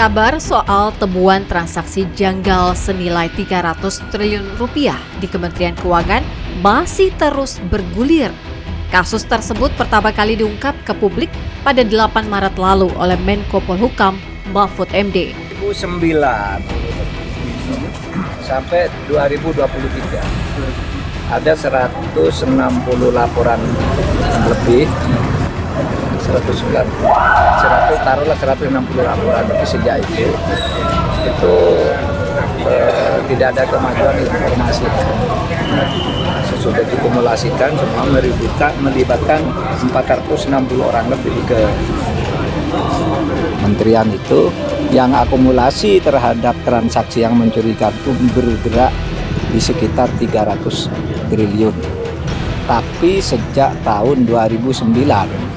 Kabar soal temuan transaksi janggal senilai 300 triliun rupiah di Kementerian Keuangan masih terus bergulir. Kasus tersebut pertama kali diungkap ke publik pada 8 Maret lalu oleh Menko Polhukam Mahfud MD. 2009 sampai 2023 ada 160 laporan lebih. 160 laporan lebih sejak itu tidak ada kemajuan informasi. Sesudah dikumulasikan semua melibatkan 460 orang lebih ke kementerian itu, yang akumulasi terhadap transaksi yang mencurigakan itu bergerak di sekitar 300 triliun. Tapi sejak tahun 2009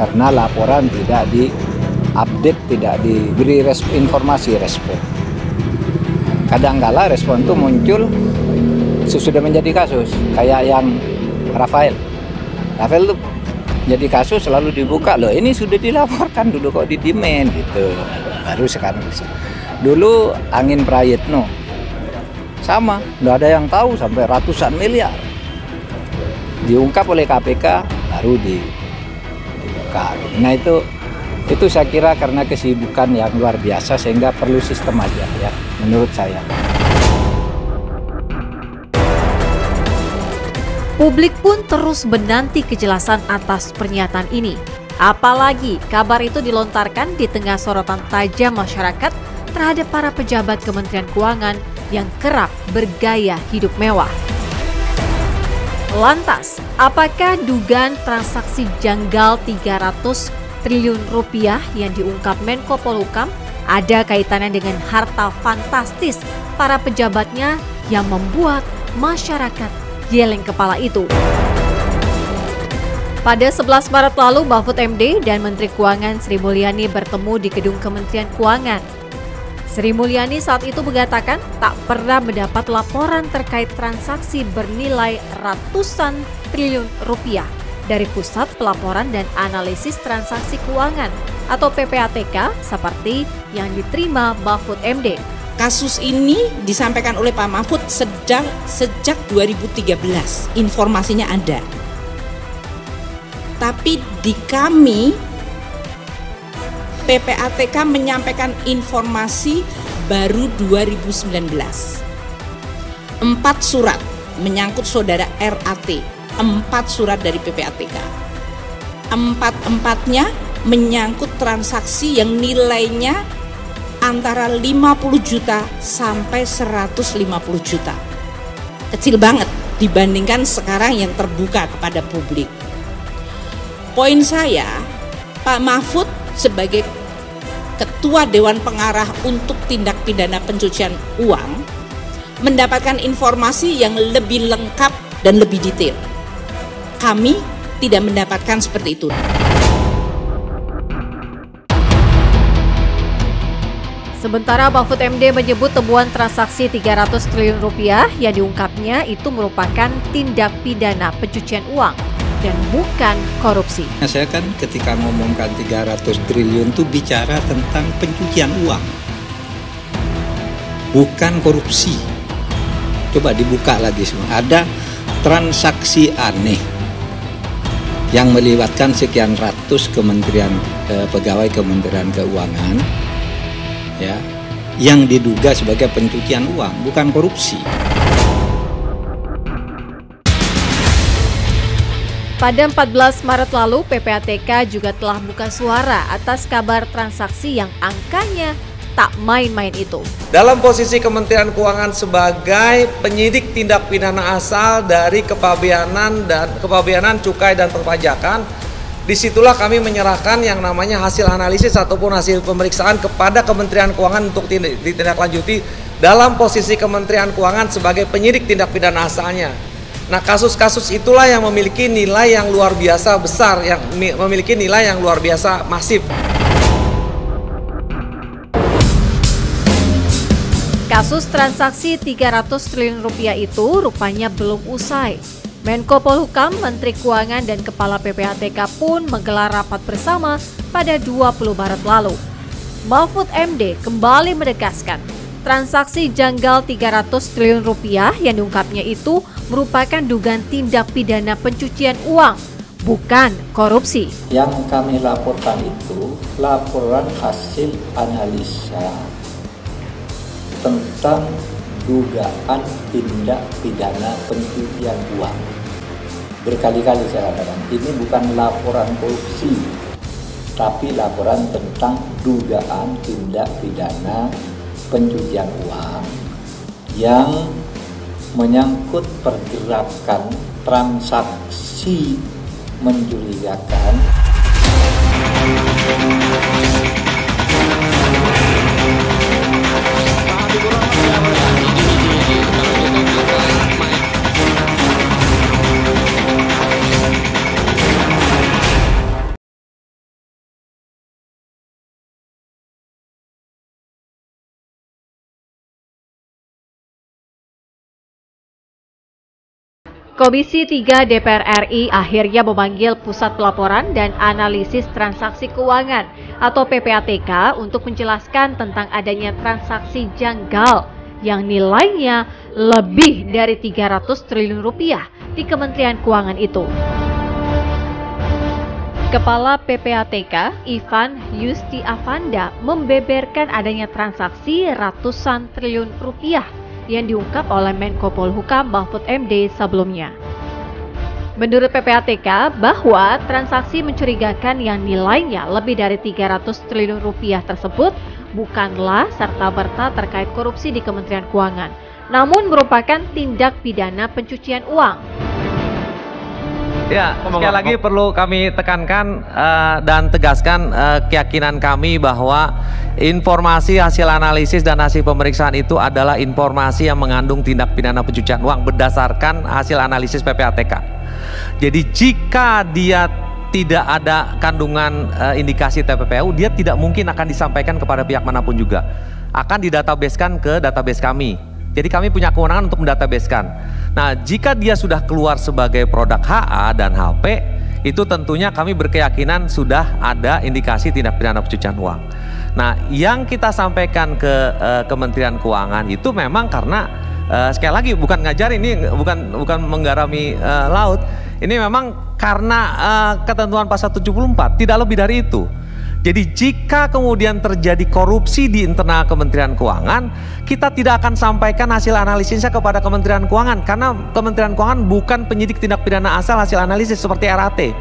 karena laporan tidak diupdate, tidak diberi informasi respon. Kadangkala respon itu muncul sesudah menjadi kasus, kayak yang Rafael itu jadi kasus selalu dibuka, loh ini sudah dilaporkan dulu kok didiemin gitu. Baru sekarang bisa. Dulu angin Prayitno sama, nggak ada yang tahu sampai ratusan miliar. Diungkap oleh KPK baru dibuka. Nah itu saya kira karena kesibukan yang luar biasa sehingga perlu sistem aja ya menurut saya. Publik pun terus menanti kejelasan atas pernyataan ini. Apalagi kabar itu dilontarkan di tengah sorotan tajam masyarakat terhadap para pejabat Kementerian Keuangan yang kerap bergaya hidup mewah. Lantas, apakah dugaan transaksi janggal 300 triliun rupiah yang diungkap Menko Polhukam ada kaitannya dengan harta fantastis para pejabatnya yang membuat masyarakat geleng kepala itu? Pada 11 Maret lalu, Mahfud MD dan Menteri Keuangan Sri Mulyani bertemu di gedung Kementerian Keuangan. Sri Mulyani saat itu mengatakan tak pernah mendapat laporan terkait transaksi bernilai ratusan triliun rupiah dari Pusat Pelaporan dan Analisis Transaksi Keuangan atau PPATK seperti yang diterima Mahfud MD. Kasus ini disampaikan oleh Pak Mahfud sejak 2013, informasinya ada. Tapi di kami PPATK menyampaikan informasi baru 2019. 4 surat menyangkut saudara RAT, 4 surat dari PPATK. 4-empatnya menyangkut transaksi yang nilainya antara 50 juta sampai 150 juta. Kecil banget dibandingkan sekarang yang terbuka kepada publik. Poin saya, Pak Mahfud sebagai Ketua Dewan Pengarah untuk Tindak Pidana Pencucian Uang mendapatkan informasi yang lebih lengkap dan lebih detail. Kami tidak mendapatkan seperti itu. Sementara Mahfud MD menyebut temuan transaksi 300 triliun rupiah yang diungkapnya itu merupakan tindak pidana pencucian uang dan bukan korupsi. Saya kan ketika ngomongkan 300 triliun itu bicara tentang pencucian uang, bukan korupsi. Coba dibuka lagi semua. Ada transaksi aneh yang melibatkan sekian ratus pegawai Kementerian Keuangan, ya, yang diduga sebagai pencucian uang, bukan korupsi. Pada 14 Maret lalu, PPATK juga telah buka suara atas kabar transaksi yang angkanya tak main-main itu. Dalam posisi Kementerian Keuangan sebagai penyidik tindak pidana asal dari kepabeanan cukai dan perpajakan, disitulah kami menyerahkan yang namanya hasil analisis ataupun hasil pemeriksaan kepada Kementerian Keuangan untuk ditindaklanjuti dalam posisi Kementerian Keuangan sebagai penyidik tindak pidana asalnya. Nah, kasus-kasus itulah yang memiliki nilai yang luar biasa besar, yang memiliki nilai yang luar biasa masif. Kasus transaksi 300 triliun rupiah itu rupanya belum usai. Menko Polhukam, Menteri Keuangan, dan Kepala PPATK pun menggelar rapat bersama pada 20 Maret lalu. Mahfud MD kembali menegaskan transaksi janggal 300 triliun rupiah yang diungkapnya itu merupakan dugaan tindak pidana pencucian uang, bukan korupsi. Yang kami laporkan itu laporan hasil analisa tentang dugaan tindak pidana pencucian uang. Berkali-kali saya katakan, ini bukan laporan korupsi, tapi laporan tentang dugaan tindak pidana pencucian uang yang menyangkut pergerakan transaksi mencurigakan. Komisi 3 DPR RI akhirnya memanggil Pusat Pelaporan dan Analisis Transaksi Keuangan atau PPATK untuk menjelaskan tentang adanya transaksi janggal yang nilainya lebih dari 300 triliun rupiah di Kementerian Keuangan itu. Kepala PPATK, Ivan Yustiavanda, membeberkan adanya transaksi ratusan triliun rupiah yang diungkap oleh Menko Polhukam Mahfud MD sebelumnya. Menurut PPATK, bahwa transaksi mencurigakan yang nilainya lebih dari 300 triliun rupiah tersebut bukanlah serta-merta terkait korupsi di Kementerian Keuangan, namun merupakan tindak pidana pencucian uang. Ya, sekali lagi perlu kami tekankan dan tegaskan keyakinan kami bahwa informasi hasil analisis dan hasil pemeriksaan itu adalah informasi yang mengandung tindak pidana pencucian uang berdasarkan hasil analisis PPATK. Jadi jika dia tidak ada kandungan indikasi TPPU, dia tidak mungkin akan disampaikan kepada pihak manapun juga. Akan didatabasekan ke database kami. Jadi kami punya kewenangan untuk mendatabasekan. Nah, jika dia sudah keluar sebagai produk HA dan HP, itu tentunya kami berkeyakinan sudah ada indikasi tindak pidana pencucian uang. Nah, yang kita sampaikan ke Kementerian Keuangan itu memang karena sekali lagi bukan ngajar, ini bukan menggarami laut. Ini memang karena ketentuan pasal 74, tidak lebih dari itu. Jadi jika kemudian terjadi korupsi di internal Kementerian Keuangan, kita tidak akan sampaikan hasil analisisnya kepada Kementerian Keuangan karena Kementerian Keuangan bukan penyidik tindak pidana asal hasil analisis seperti RAT.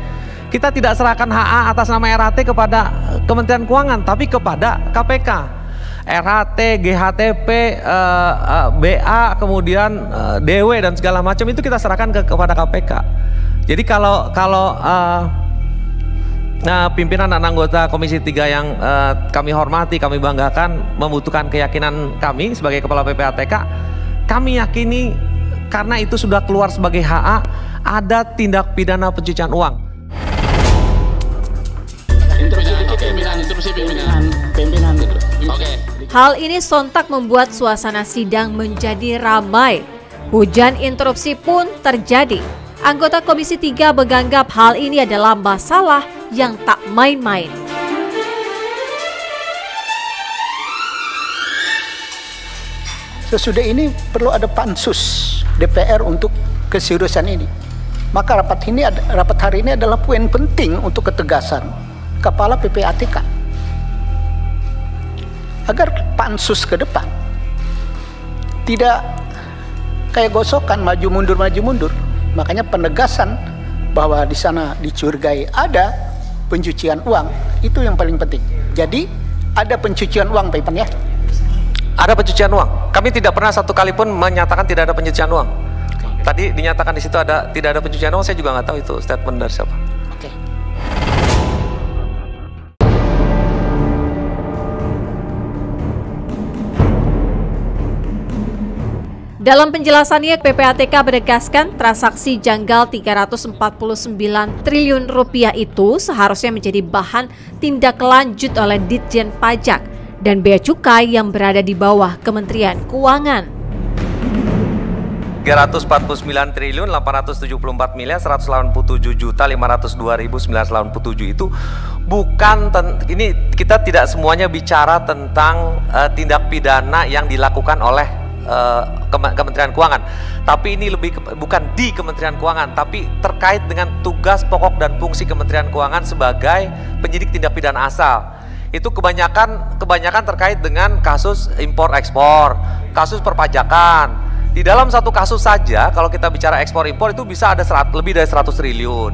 Kita tidak serahkan HA atas nama RAT kepada Kementerian Keuangan, tapi kepada KPK. RAT, GHTP, BA, kemudian DW dan segala macam itu kita serahkan kepada KPK. Jadi kalau pimpinan dan anggota Komisi 3 yang kami hormati, kami banggakan, membutuhkan keyakinan kami sebagai Kepala PPATK, kami yakini karena itu sudah keluar sebagai HA, ada tindak pidana pencucian uang. Pimpinan. Oke. Hal ini sontak membuat suasana sidang menjadi ramai. Hujan interupsi pun terjadi. Anggota Komisi 3 menganggap hal ini adalah masalah yang tak main-main. Sesudah ini perlu ada pansus DPR untuk keseriusan ini. Maka rapat hari ini adalah poin penting untuk ketegasan Kepala PPATK agar pansus ke depan tidak kayak gosokan maju mundur. Makanya penegasan bahwa di sana dicurigai ada pencucian uang itu yang paling penting. Jadi ada pencucian uang, Pak Ipan, ya? Ada pencucian uang. Kami tidak pernah satu kali pun menyatakan tidak ada pencucian uang. Tadi dinyatakan di situ tidak ada pencucian uang. Saya juga nggak tahu itu statement dari siapa. Oke. Dalam penjelasannya, PPATK menegaskan transaksi janggal 349 triliun rupiah itu seharusnya menjadi bahan tindak lanjut oleh Ditjen Pajak dan Bea Cukai yang berada di bawah Kementerian Keuangan. 349 triliun 874 miliar 187 juta 502.987 itu bukan ini kita tidak semuanya bicara tentang tindak pidana yang dilakukan oleh Kementerian Keuangan, tapi ini lebih bukan di Kementerian Keuangan, tapi terkait dengan tugas pokok dan fungsi Kementerian Keuangan sebagai penyidik tindak pidana asal. Itu kebanyakan terkait dengan kasus impor ekspor, kasus perpajakan. Di dalam satu kasus saja, kalau kita bicara ekspor impor itu bisa ada lebih dari 100 triliun,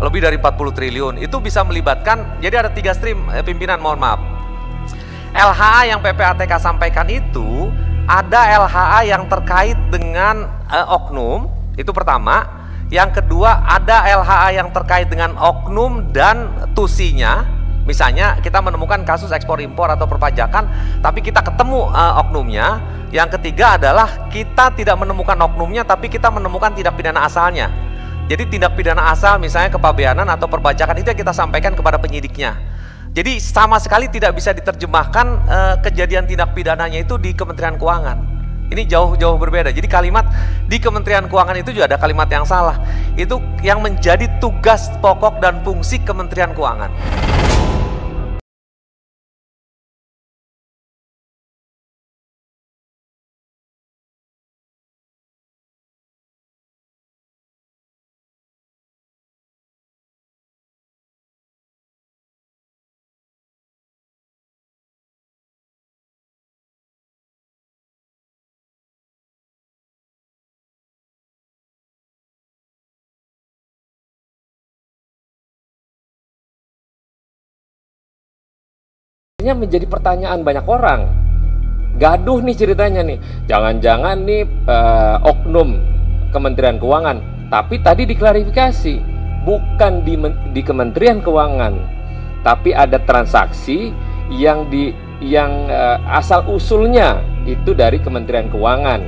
lebih dari 40 triliun. Itu bisa melibatkan, jadi ada 3 stream pimpinan, mohon maaf. LHA yang PPATK sampaikan itu, ada LHA yang terkait dengan oknum, itu pertama. Yang kedua, ada LHA yang terkait dengan oknum dan tusinya. Misalnya kita menemukan kasus ekspor impor atau perpajakan, tapi kita ketemu oknumnya. Yang ketiga adalah kita tidak menemukan oknumnya, tapi kita menemukan tindak pidana asalnya. Jadi tindak pidana asal misalnya kepabeanan atau perpajakan itu yang kita sampaikan kepada penyidiknya. Jadi sama sekali tidak bisa diterjemahkan kejadian tindak pidananya itu di Kementerian Keuangan. Ini jauh-jauh berbeda. Jadi kalimat di Kementerian Keuangan itu juga ada kalimat yang salah. Itu yang menjadi tugas pokok dan fungsi Kementerian Keuangan. Menjadi pertanyaan banyak orang. Gaduh nih ceritanya nih. Jangan-jangan nih oknum Kementerian Keuangan. Tapi tadi diklarifikasi, bukan di Kementerian Keuangan, tapi ada transaksi yang asal usulnya itu dari Kementerian Keuangan.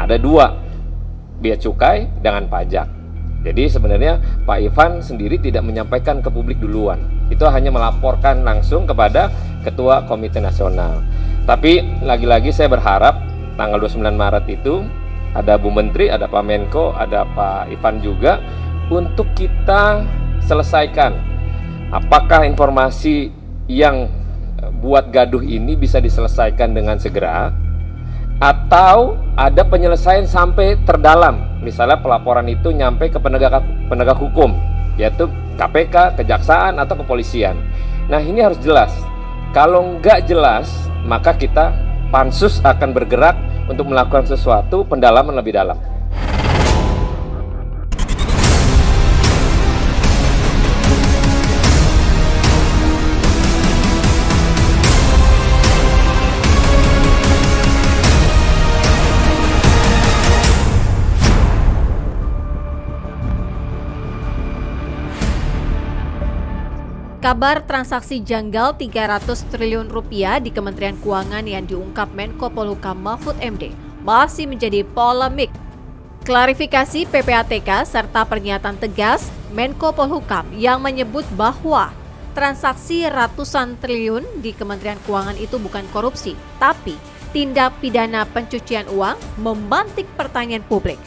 Ada 2, bea cukai dengan pajak. Jadi sebenarnya Pak Ivan sendiri tidak menyampaikan ke publik duluan. Itu hanya melaporkan langsung kepada Ketua Komite Nasional. Tapi lagi-lagi saya berharap tanggal 29 Maret itu ada Bu Menteri, ada Pak Menko, ada Pak Ivan juga, untuk kita selesaikan apakah informasi yang buat gaduh ini bisa diselesaikan dengan segera, atau ada penyelesaian sampai terdalam. Misalnya pelaporan itu nyampe ke penegak hukum, yaitu KPK, Kejaksaan, atau Kepolisian. Nah, ini harus jelas. Kalau nggak jelas, maka kita Pansus akan bergerak untuk melakukan sesuatu pendalaman lebih dalam. Kabar transaksi janggal 300 triliun rupiah di Kementerian Keuangan yang diungkap Menko Polhukam Mahfud MD masih menjadi polemik. Klarifikasi PPATK serta pernyataan tegas Menko Polhukam yang menyebut bahwa transaksi ratusan triliun di Kementerian Keuangan itu bukan korupsi, tapi tindak pidana pencucian uang, memantik pertanyaan publik.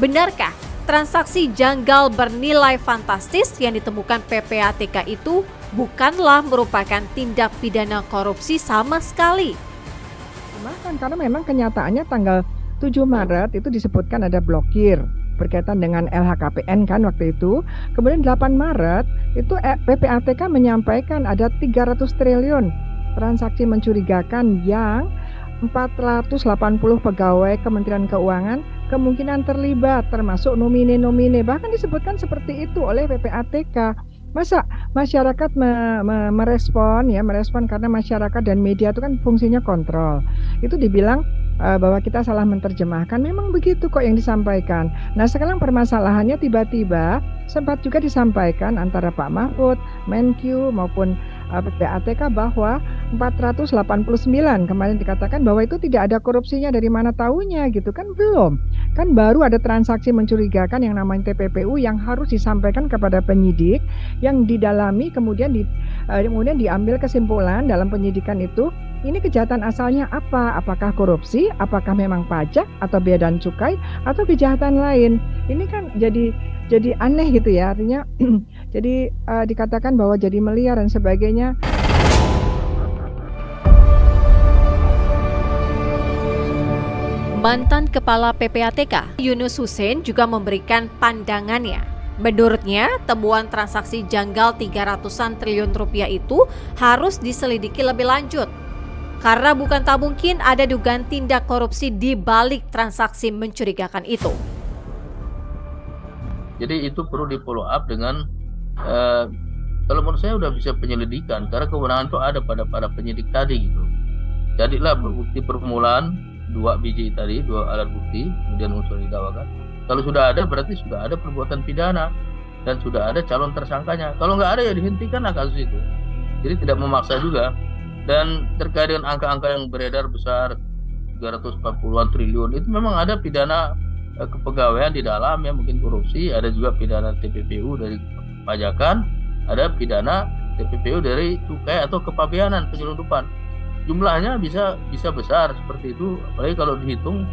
Benarkah transaksi janggal bernilai fantastis yang ditemukan PPATK itu bukanlah merupakan tindak pidana korupsi sama sekali? Karena memang kenyataannya tanggal 7 Maret itu disebutkan ada blokir berkaitan dengan LHKPN kan waktu itu. Kemudian 8 Maret itu PPATK menyampaikan ada 300 triliun transaksi mencurigakan yang 480 pegawai Kementerian Keuangan kemungkinan terlibat, termasuk nomine-nomine, bahkan disebutkan seperti itu oleh PPATK. Masa masyarakat merespon karena masyarakat dan media itu kan fungsinya kontrol. Itu dibilang bahwa kita salah menerjemahkan, memang begitu kok yang disampaikan. Nah, sekarang permasalahannya tiba-tiba sempat juga disampaikan antara Pak Mahfud, Menkyu maupun PPATK bahwa 489 kemarin dikatakan bahwa itu tidak ada korupsinya, dari mana tahunya gitu kan, belum. Kan baru ada transaksi mencurigakan yang namanya TPPU yang harus disampaikan kepada penyidik, yang didalami kemudian diambil kesimpulan dalam penyidikan itu ini kejahatan asalnya apa? Apakah korupsi? Apakah memang pajak atau bea dan cukai atau kejahatan lain? Ini kan jadi aneh gitu ya, artinya jadi dikatakan bahwa jadi meliar dan sebagainya. Mantan Kepala PPATK, Yunus Hussein, juga memberikan pandangannya. Menurutnya, temuan transaksi janggal 300-an triliun rupiah itu harus diselidiki lebih lanjut. Karena bukan tak mungkin ada dugaan tindak korupsi di balik transaksi mencurigakan itu. Jadi itu perlu di follow up dengan, kalau menurut saya udah bisa penyelidikan, karena kewenangan itu ada pada para penyidik tadi gitu. Jadilah bukti permulaan, 2 biji tadi, 2 alat bukti, kemudian unsur didakwakan. Kalau sudah ada berarti sudah ada perbuatan pidana dan sudah ada calon tersangkanya. Kalau nggak ada ya dihentikanlah kasus itu. Jadi tidak memaksa juga. Dan terkait dengan angka-angka yang beredar besar 340-an triliun itu memang ada pidana kepegawaian di dalam ya, mungkin korupsi, ada juga pidana TPPU dari pajakan, ada pidana TPPU dari cukai atau kepabeanan penyelundupan. Jumlahnya bisa besar seperti itu, apalagi kalau dihitung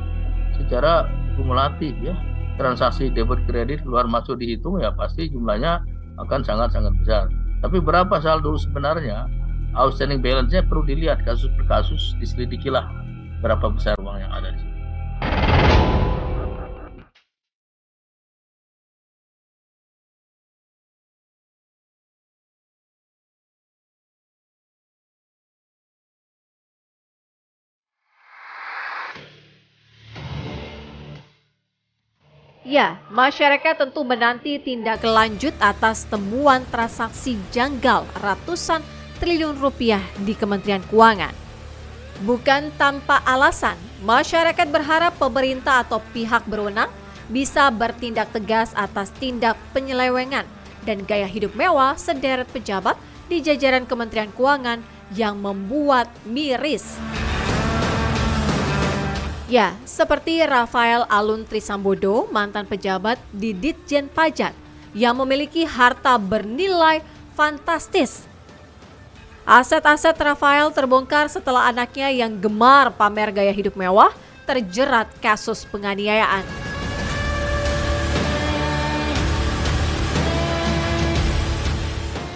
secara kumulatif ya. Transaksi debit kredit keluar masuk dihitung ya pasti jumlahnya akan sangat-sangat besar. Tapi berapa saldo sebenarnya, outstanding balance-nya perlu dilihat kasus per kasus, diselidikilah berapa besar uang yang ada di sini. Ya, masyarakat tentu menanti tindak lanjut atas temuan transaksi janggal ratusan triliun rupiah di Kementerian Keuangan. Bukan tanpa alasan, masyarakat berharap pemerintah atau pihak berwenang bisa bertindak tegas atas tindak penyelewengan dan gaya hidup mewah sederet pejabat di jajaran Kementerian Keuangan yang membuat miris. Ya, seperti Rafael Alun Trisambodo, mantan pejabat di Ditjen Pajak yang memiliki harta bernilai fantastis. Aset-aset Rafael terbongkar setelah anaknya yang gemar pamer gaya hidup mewah terjerat kasus penganiayaan.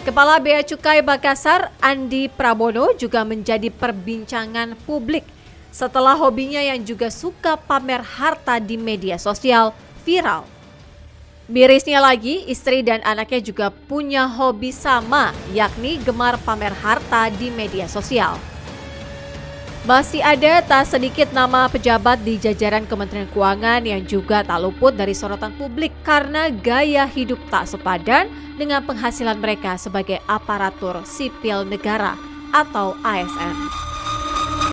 Kepala Bea Cukai Makassar, Andi Prabono, juga menjadi perbincangan publik setelah hobinya yang juga suka pamer harta di media sosial viral. Mirisnya lagi, istri dan anaknya juga punya hobi sama, yakni gemar pamer harta di media sosial. Masih ada tak sedikit nama pejabat di jajaran Kementerian Keuangan yang juga tak luput dari sorotan publik karena gaya hidup tak sepadan dengan penghasilan mereka sebagai aparatur sipil negara atau ASN.